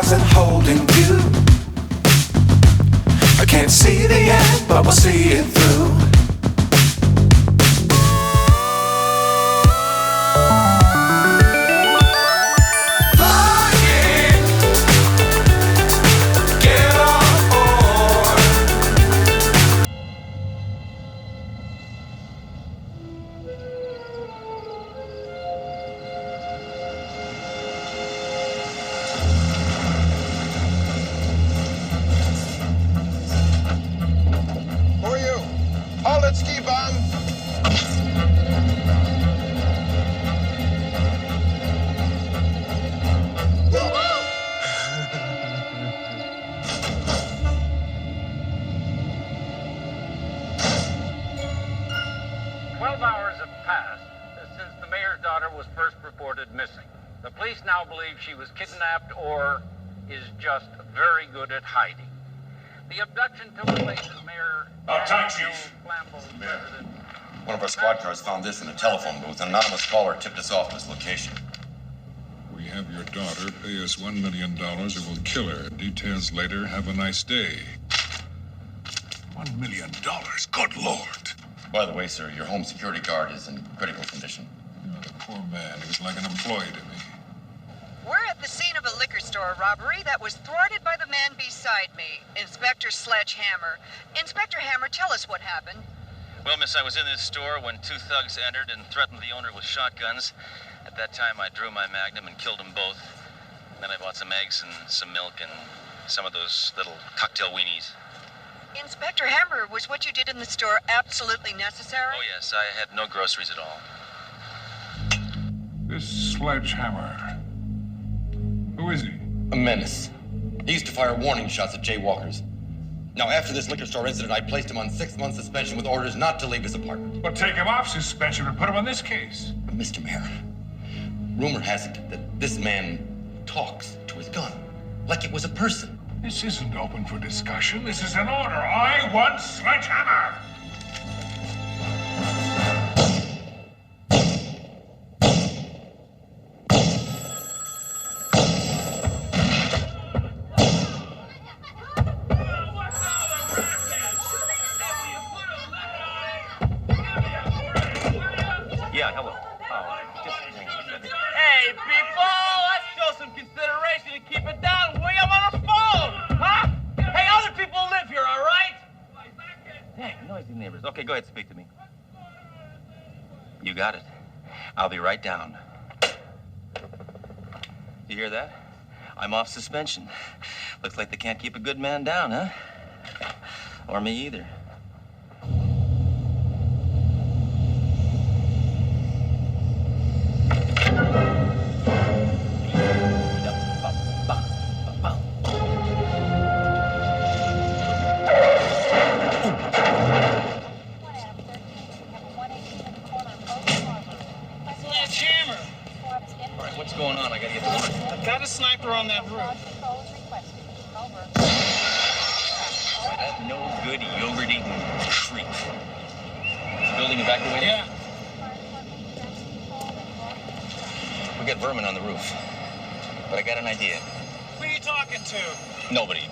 wasn't holding you. I can't see the end, but we'll see it through. She was kidnapped or is just very good at hiding. The abduction took place as Mayor... Time, Chief. Mayor. One of our squad cars found this in a telephone booth. An anonymous caller tipped us off this location. We have your daughter. Pay us $1 million or we'll kill her. Details later. Have a nice day. $1 million? Good Lord. By the way, sir, your home security guard is in critical condition. Oh, the poor man. He was like an employee to me. We're at the scene of a liquor store robbery that was thwarted by the man beside me, Inspector Sledge Hammer. Inspector Hammer, tell us what happened. Well, miss, I was in this store when two thugs entered and threatened the owner with shotguns. At that time, I drew my magnum and killed them both. Then I bought some eggs and some milk and some of those little cocktail weenies. Inspector Hammer, was what you did in the store absolutely necessary? Oh, yes, I had no groceries at all. This Sledgehammer. Who is he? A menace. He used to fire warning shots at jaywalkers. Now, after this liquor store incident, I placed him on 6-month suspension with orders not to leave his apartment. Well, take him off suspension and put him on this case. Mr. Mayor, rumor has it that this man talks to his gun like it was a person. This isn't open for discussion. This is an order. I want Sledgehammer. Yeah, hello. Hey, people, let's show some consideration and keep it down. We am on the phone, huh? Hey, other people live here, all right? Hey, noisy neighbors. Okay, go ahead, speak to me. You got it. I'll be right down. You hear that? I'm off suspension. Looks like they can't keep a good man down, huh? Or me either. What's going on? I gotta get to work. I've got a sniper on that roof. That no good yogurt eating creep. Building evacuated? Yeah. We got vermin on the roof. But I got an idea. Who are you talking to? Nobody.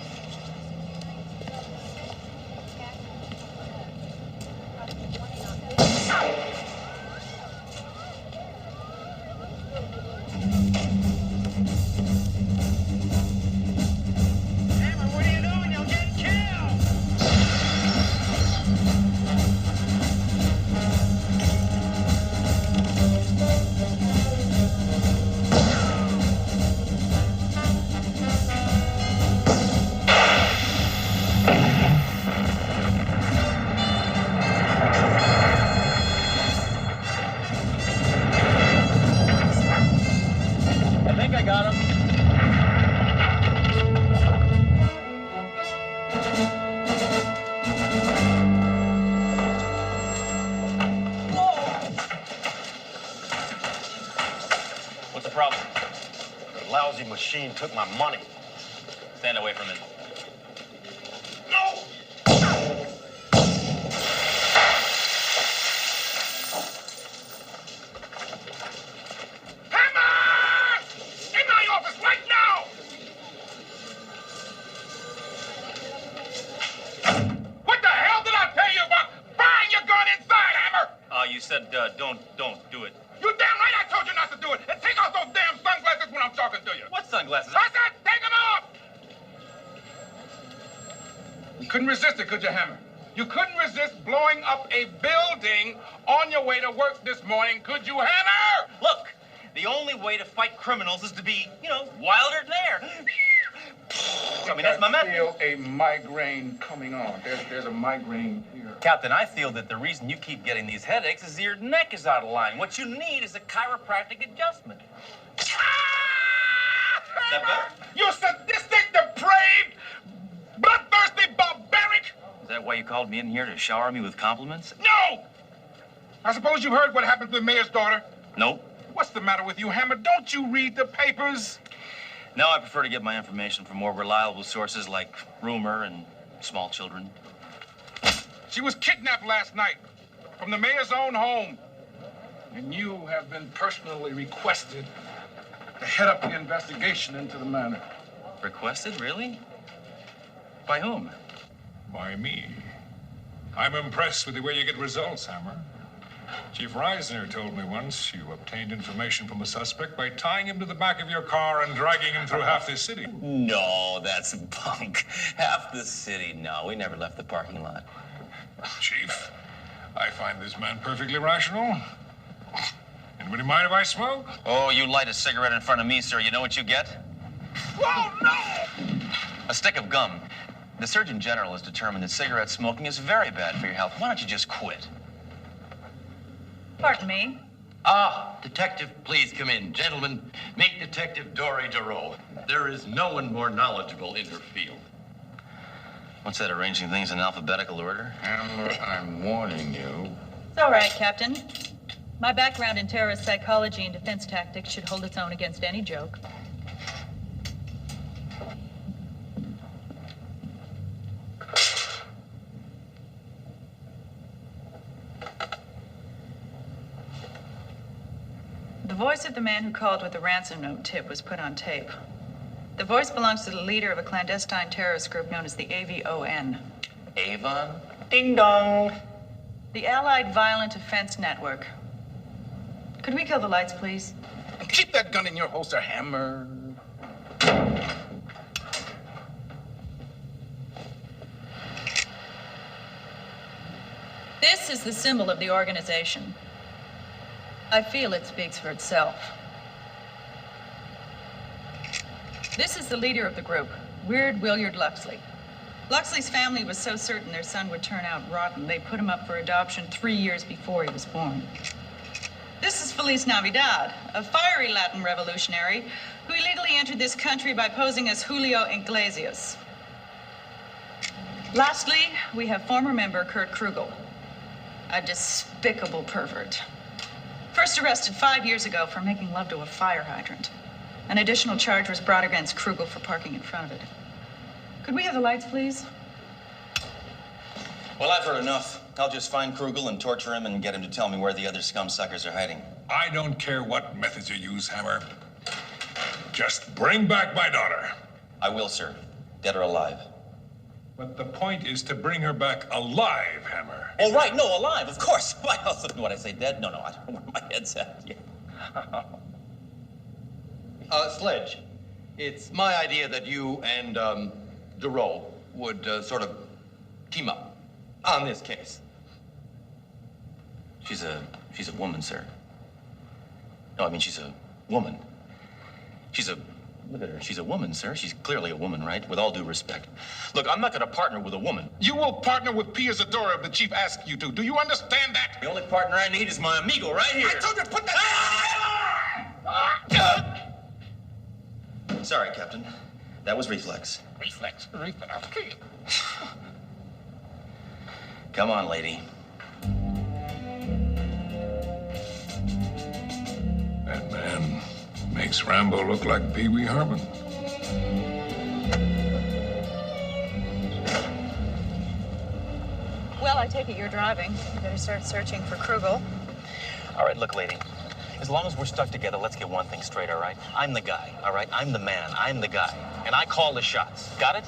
Machine took my money. Stand away from it. No! Hammer! In my office right now! you said don't do it. You damn right I told you not to do it. And take off those damn sunglasses when I'm talking to you. What sunglasses? I said take them off. You couldn't resist it, could you, Hammer? You couldn't resist blowing up a building on your way to work this morning, could you, Hammer? Look, the only way to fight criminals is to be, wilder than air. I mean, that's my method. I feel a migraine coming on. There's a migraine here. Captain, I feel that the reason you keep getting these headaches is your neck is out of line. What you need is a chiropractic adjustment. Is that better? You sadistic, depraved, bloodthirsty barbaric! Is that why you called me in here to shower me with compliments? No! I suppose you heard what happened to the mayor's daughter? Nope. What's the matter with you, Hammer? Don't you read the papers? No, I prefer to get my information from more reliable sources like rumor and small children. She was kidnapped last night from the mayor's own home. And you have been personally requested to head up the investigation into the matter. Requested? Really? By whom? By me. I'm impressed with the way you get results, Hammer. Chief Reisner told me once you obtained information from a suspect by tying him to the back of your car and dragging him through half the city. No, that's bunk. Half the city. No, we never left the parking lot. Chief, I find this man perfectly rational. Anybody mind if I smoke? Oh, you light a cigarette in front of me, sir. You know what you get? Whoa, no! A stick of gum. The Surgeon General has determined that cigarette smoking is very bad for your health. Why don't you just quit? Pardon me. Ah, Detective, please come in. Gentlemen, meet Detective Dory Duro. There is no one more knowledgeable in her field. What's that, arranging things in alphabetical order? Hammer, I'm warning you. It's all right, Captain. My background in terrorist psychology and defense tactics should hold its own against any joke. The voice of the man who called with the ransom note tip was put on tape. The voice belongs to the leader of a clandestine terrorist group known as the E01. Avon? Ding dong. The Allied Violent Offense Network. Could we kill the lights, please? Keep that gun in your holster, Hammer. This is the symbol of the organization. I feel it speaks for itself. This is the leader of the group, Weird Williard Luxley. Luxley's family was so certain their son would turn out rotten, they put him up for adoption 3 years before he was born. This is Feliz Navidad, a fiery Latin revolutionary who illegally entered this country by posing as Julio Iglesias. Lastly, we have former member Kurt Krugel, a despicable pervert. First arrested 5 years ago for making love to a fire hydrant. An additional charge was brought against Krugel for parking in front of it. Could we have the lights, please? Well, I've heard enough. I'll just find Krugel and torture him and get him to tell me where the other scumsuckers are hiding. I don't care what methods you use, Hammer. Just bring back my daughter. I will, sir. Dead or alive. But the point is to bring her back alive, Hammer. Oh, right. No, alive, of course. Why else? What, I say dead? No, I don't know where my head's at. Yeah. Sledge, it's my idea that you and, Duro would, sort of team up on this case. She's a woman, sir. No, I mean, she's a woman. Look at her. She's a woman, sir. She's clearly a woman, right? With all due respect. Look, I'm not going to partner with a woman. You will partner with Pia Zadora if the chief asks you to. Do you understand that? The only partner I need is my amigo right here. I told you to put that... Sorry, Captain. That was reflex. Reflex. Okay. Come on, lady. That man makes Rambo look like Pee Wee Herman. Well, I take it you're driving. You better start searching for Krugel. All right, look, lady. As long as we're stuck together, let's get one thing straight, all right? I'm the guy, all right? I'm the man. I'm the guy. And I call the shots. Got it?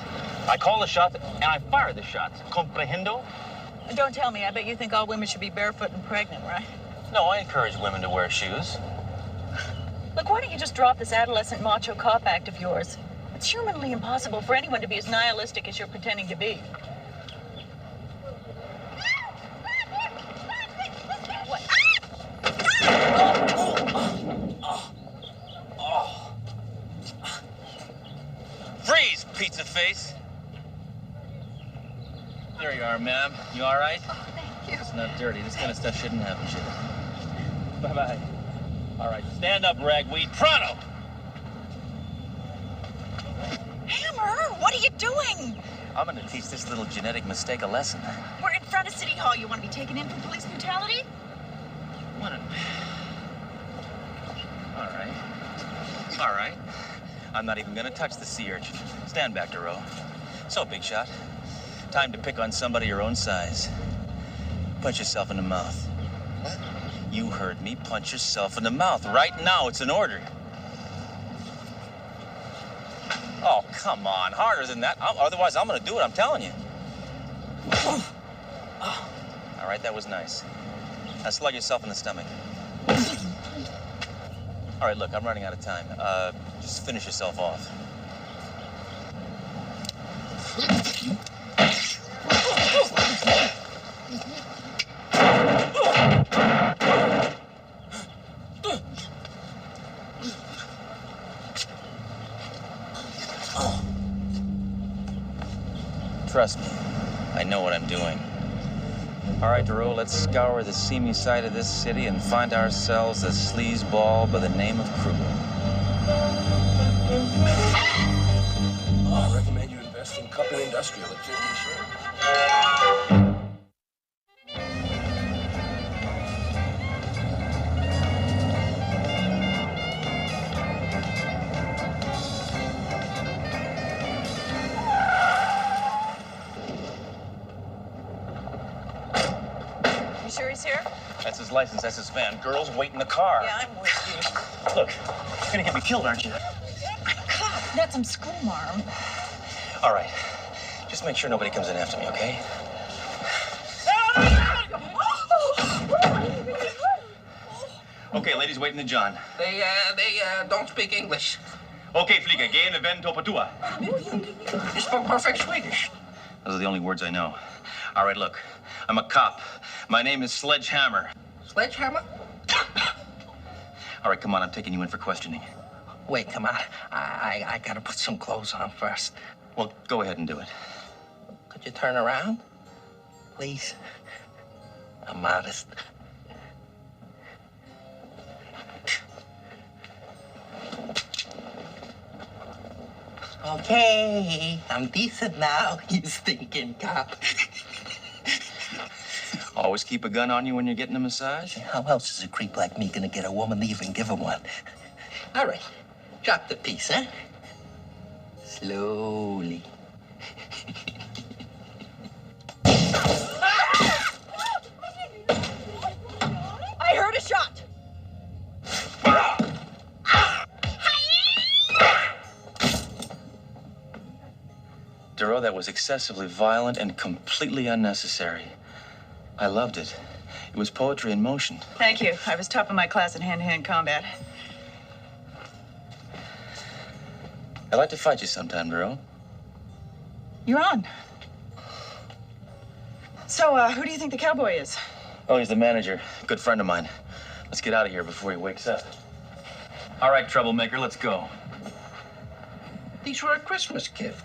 I call the shots, and I fire the shots. Comprehendo? Don't tell me. I bet you think all women should be barefoot and pregnant, right? No, I encourage women to wear shoes. Look, why don't you just drop this adolescent macho cop act of yours? It's humanly impossible for anyone to be as nihilistic as you're pretending to be. What? Freeze, pizza face. There you are, ma'am. You all right? Oh, thank you. It's not dirty. This kind of stuff shouldn't happen, should it? Bye-bye. All right, stand up, ragweed. Pronto! Hammer, what are you doing? I'm going to teach this little genetic mistake a lesson. We're in front of City Hall. You want to be taken in for police brutality? What a... All right. All right. I'm not even going to touch the sea urchin. Stand back, Duro. So, big shot. Time to pick on somebody your own size. Punch yourself in the mouth. What? You heard me. Punch yourself in the mouth. Right now, it's an order. Oh, come on. Harder than that. Otherwise, I'm going to do it. I'm telling you. All right, that was nice. Now slug yourself in the stomach. All right, look, I'm running out of time. Just finish yourself off. Trust me, I know what I'm doing. All right, Duro, let's scour the seamy side of this city and find ourselves a sleazeball by the name of Kruger. I recommend you invest in Cup and Industrial at 50 shares. You sure he's here? That's his license, that's his van. Girls, wait in the car. Yeah, I'm with you. Look, you're gonna get me killed, aren't you? Cop, not some schoolmarm. All right, just make sure nobody comes in after me, okay? Okay, ladies, wait in the John. They don't speak English. Okay, Fliege, gehen evento patua. You spoke perfect Swedish. Those are the only words I know. All right, look, I'm a cop. My name is Sledgehammer. Sledgehammer? All right, come on, I'm taking you in for questioning. Wait, come on. I gotta put some clothes on first. Well, go ahead and do it. Could you turn around? Please. I'm modest. Okay, I'm decent now, you stinking cop. Always keep a gun on you when you're getting a massage? How else is a creep like me gonna get a woman to even give her one? All right, drop the piece, huh? Slowly. I heard a shot. Duro, that was excessively violent and completely unnecessary. I loved it. It was poetry in motion. Thank you. I was top of my class in hand-to-hand combat. I'd like to fight you sometime, Duro. You're on. So, who do you think the cowboy is? Oh, he's the manager. Good friend of mine. Let's get out of here before he wakes up. All right, troublemaker, let's go. These were a Christmas gift.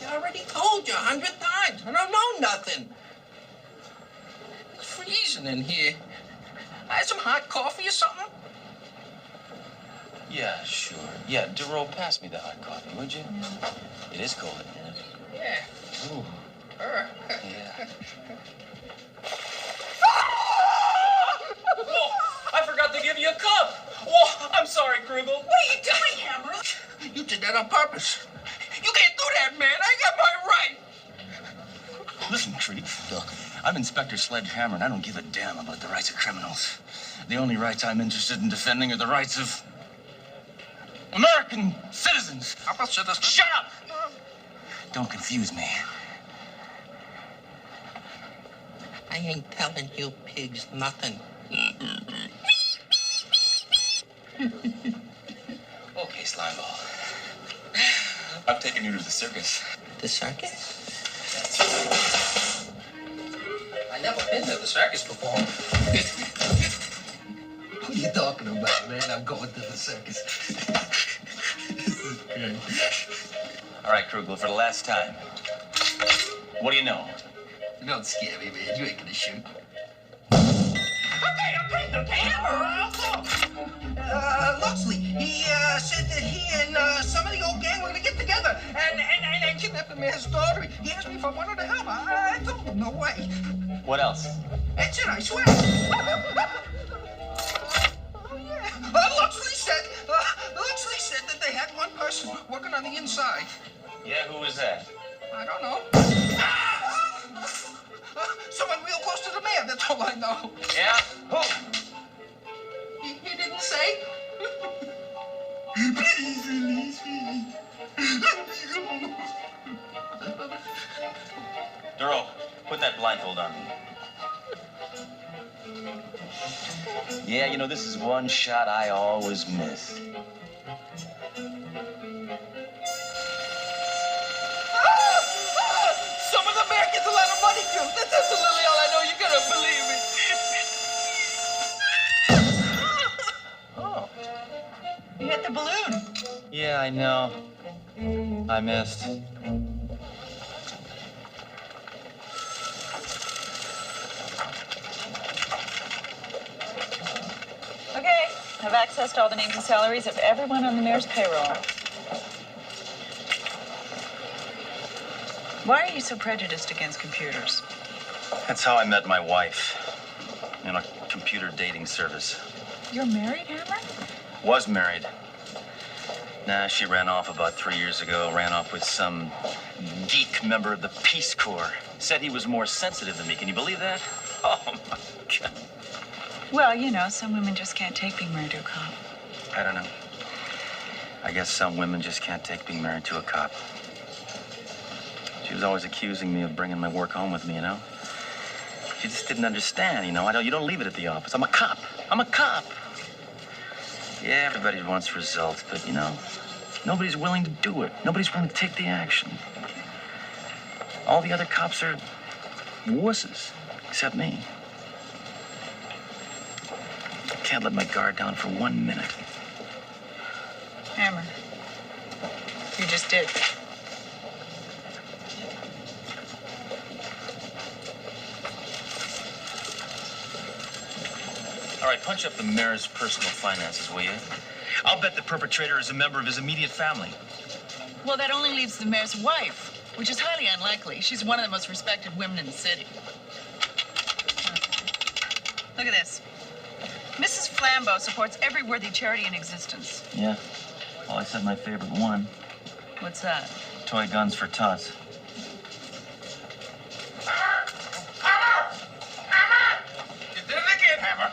I already told you 100 times. I don't know nothing. It's freezing in here. I had some hot coffee or something? Yeah, sure. Yeah, Duro, pass me the hot coffee, would you? It is cold in here. Yeah. Ooh. Yeah. Whoa, I forgot to give you a cup. Whoa, I'm sorry, Krugel. What are you doing, Hammer? You did that on purpose. You can't do that, man. I got my right. Listen, Treat, look, I'm Inspector Sledgehammer, and I don't give a damn about the rights of criminals. The only rights I'm interested in defending are the rights of America. American citizens. Shut up! Don't confuse me. I ain't telling you pigs nothing. Okay, Slimeball. I'm taking you to the circus. The circus? I never been to the circus before. What are you talking about, man? I'm going to the circus. This is great. All right, Krugel, for the last time. What do you know? Don't scare me, man. You ain't gonna shoot. Okay, Hammer, I'll talk. Luxley, he said that he and some of the old gang were gonna get together and kidnap the mayor's daughter. He asked me if I wanted to help. I told him, no way. What else? That's it, I swear. Oh, yeah. Luxley said that they had one person working on the inside. Yeah, who was that? I don't know. Someone real close to the mayor, that's all I know. Yeah? Who? He didn't say. Please release me. Let me go. Duro, put that blindfold on. Yeah, you know, this is one shot I always miss. Some of the mayor gets a lot of money, too. That's absolutely all I know. You gotta believe me. Oh. You hit the balloon. Yeah, I know. I missed. Okay, I've accessed all the names and salaries of everyone on the mayor's payroll. Why are you so prejudiced against computers? That's how I met my wife. In a computer dating service. You're married, Hammer? Was married. Nah, she ran off about 3 years ago. Ran off with some geek member of the Peace Corps. Said he was more sensitive than me. Can you believe that? Oh, my God. Well, you know, some women just can't take being married to a cop. I don't know. I guess some women just can't take being married to a cop. She was always accusing me of bringing my work home with me, you know? She just didn't understand, you know? You don't leave it at the office. I'm a cop. I'm a cop. Yeah, everybody wants results, but, you know, nobody's willing to do it. Nobody's willing to take the action. All the other cops are wusses, except me. Can't let my guard down for 1 minute. Hammer, you just did. All right, punch up the mayor's personal finances, will you? I'll bet the perpetrator is a member of his immediate family. Well, that only leaves the mayor's wife, which is highly unlikely. She's one of the most respected women in the city. Look at this. Mrs. Flambeau supports every worthy charity in existence. Yeah. Well, I said my favorite one. What's that? Toy guns for tots. You did it again, Hammer.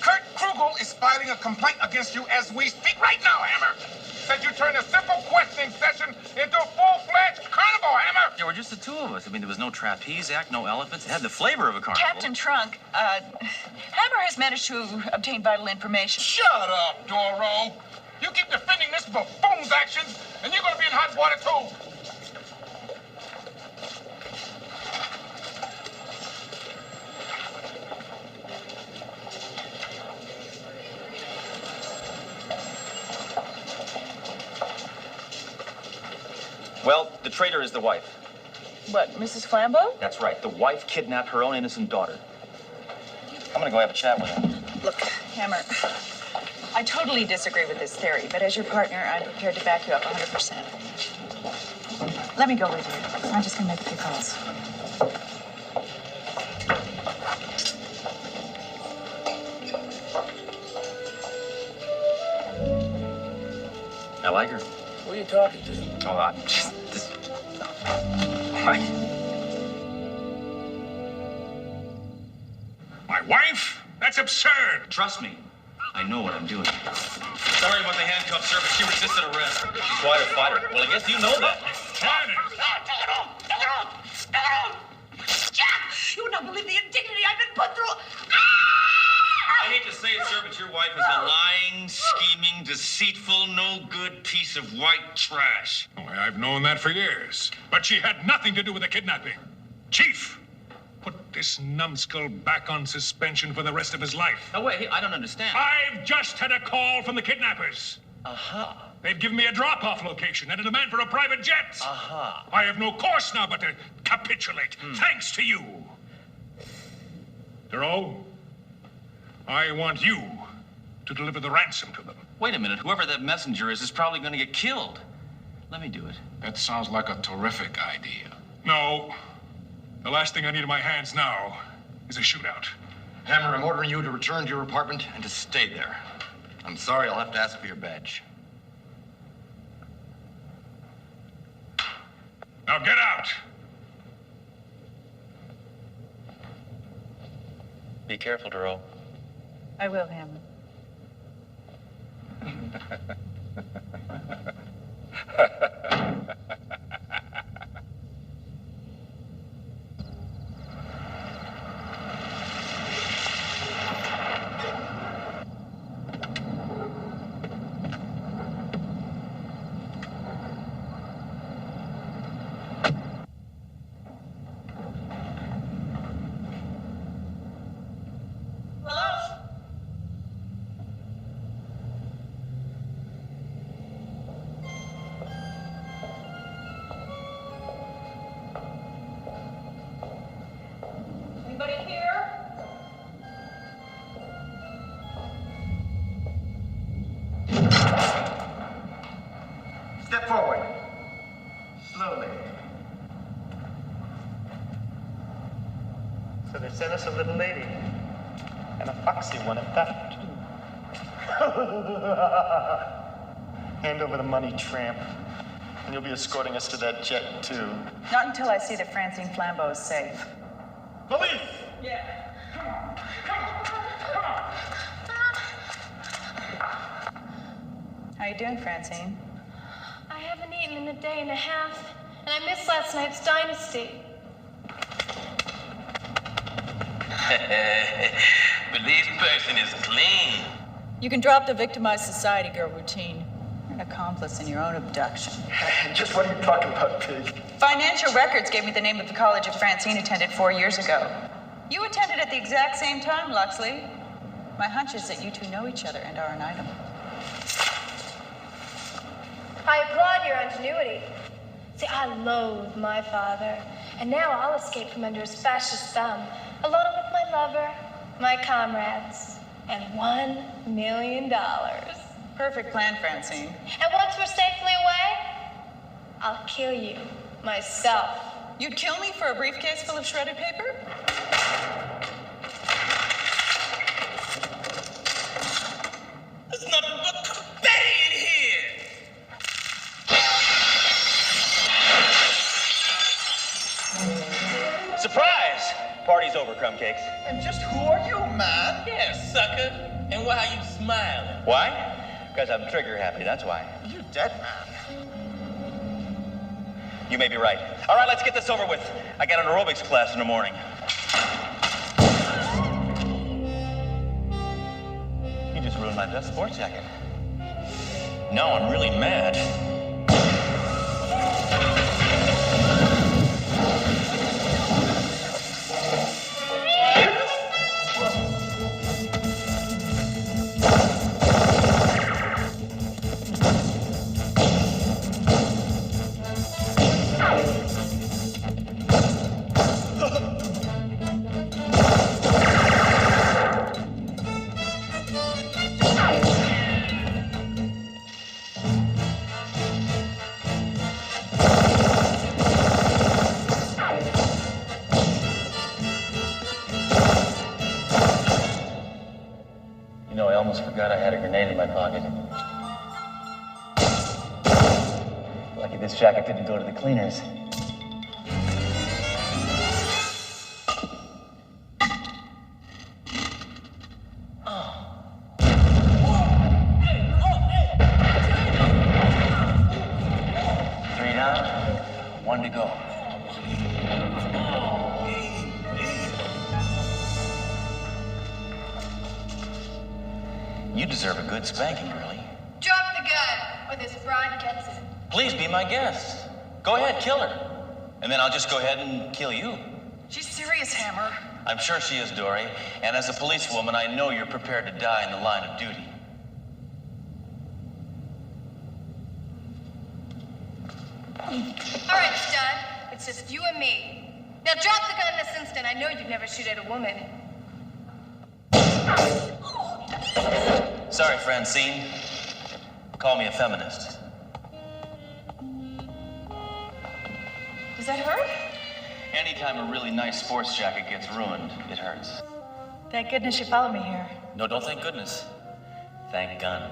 Kurt Krugel is filing a complaint against you as we speak right now, Hammer. Said you turned a simple questioning session into a full-fledged carnival, Hammer. Yeah, we're just the two of us. I mean, there was no trapeze act, no elephants. It had the flavor of a carnival. Captain Trunk, Hammer has managed to obtain vital information. Shut up, Doro. You keep defending this buffoon's actions, and you're going to be in hot water, too. Well, the traitor is the wife. What, Mrs. Flambeau? That's right. The wife kidnapped her own innocent daughter. I'm gonna go have a chat with her. Look, Hammer, I totally disagree with this theory, but as your partner, I'm prepared to back you up 100%. Let me go with you. I'm just gonna make a few calls. I like her. Who are you talking to? Oh, Mike. My wife? That's absurd. Trust me. I know what I'm doing. Sorry about the handcuffs, sir, but she resisted arrest. She's quite a fighter. Well, I guess you know that. Shannon! You would not believe the indignity I've been put through. I hate to say it, sir, but your wife is a lying, scheming, deceitful, no-good piece of white trash. Oh, I've known that for years. But she had nothing to do with the kidnapping. Chief, put this numbskull back on suspension for the rest of his life. No, wait, I don't understand. I've just had a call from the kidnappers. Aha. They've given me a drop-off location and a demand for a private jet. Aha. I have no course now but to capitulate, thanks to you. Duro, I want you to deliver the ransom to them. Wait a minute. Whoever that messenger is probably going to get killed. Let me do it. That sounds like a terrific idea. No. The last thing I need in my hands now is a shootout. Hammer, I'm ordering you to return to your apartment and to stay there. I'm sorry, I'll have to ask for your badge. Now get out! Be careful, Duro. I will, Hammer. Anybody here? Step forward. Slowly. So they sent us a little lady. And a foxy one at that. Hand over the money, tramp. And you'll be escorting us to that jet, too. Not until I see that Francine Flambeau is safe. Police! Yeah. How you doing, Francine? I haven't eaten in a day and a half, and I missed last night's Dynasty. But this person is clean. You can drop the victimized society girl routine. You're an accomplice in your own abduction. Just what are you talking about, pig? Financial records gave me the name of the college that Francine attended 4 years ago. You attended at the exact same time, Luxley. My hunch is that you two know each other and are an item. I applaud your ingenuity. See, I loathe my father, and now I'll escape from under his fascist thumb, along with my lover, my comrades, and $1 million. Perfect plan, Francine. And once we're safely away, I'll kill you myself. You'd kill me for a briefcase full of shredded paper? There's nothing but confetti in here. Surprise! Party's over, crumb cakes. And just who are you, man? Yeah, sucker. And why are you smiling? Why? Because I'm trigger happy, that's why. You dead, man. You may be right. All right, let's get this over with. I got an aerobics class in the morning. You just ruined my best sports jacket. No, I'm really mad. I almost forgot I had a grenade in my pocket. Lucky this jacket didn't go to the cleaners. Oh. You deserve a good spanking, girlie. Drop the gun, or this broad gets it. Please be my guest. Go ahead, kill her. And then I'll just go ahead and kill you. She's serious, Hammer. I'm sure she is, Dory. And as a policewoman, I know you're prepared to die in the line of duty. All right, Stud. It's just you and me. Now drop the gun this instant. I know you'd never shoot at a woman. Sorry, Francine. Call me a feminist. Does that hurt? Anytime a really nice sports jacket gets ruined, it hurts. Thank goodness you followed me here. No, don't thank goodness. Thank gun.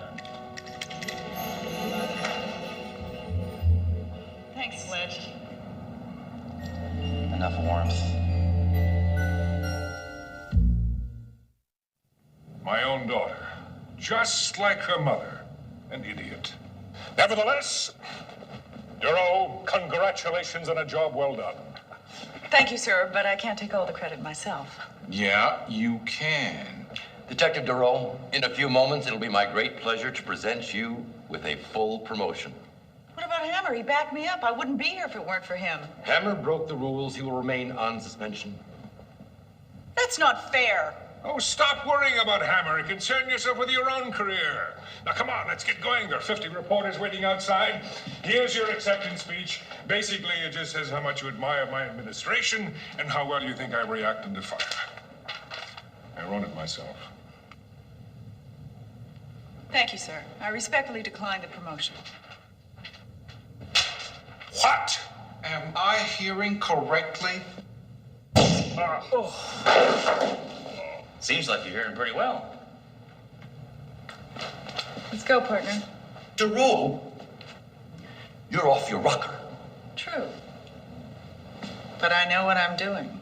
Thanks, Sledge. Enough warmth. My own daughter. Just like her mother. An idiot. Nevertheless, Duro, congratulations on a job well done. Thank you, sir, but I can't take all the credit myself. Yeah, you can. Detective Duro, in a few moments, it'll be my great pleasure to present you with a full promotion. What about Hammer? He backed me up. I wouldn't be here if it weren't for him. Hammer broke the rules. He will remain on suspension. That's not fair. Oh, stop worrying about Hammer and concern yourself with your own career. Now, come on, let's get going. There are 50 reporters waiting outside. Here's your acceptance speech. Basically, it just says how much you admire my administration and how well you think I react under fire. I wrote it myself. Thank you, sir. I respectfully decline the promotion. What? Am I hearing correctly? Seems like you're hearing pretty well. Let's go, partner. Duro, you're off your rocker. True. But I know what I'm doing.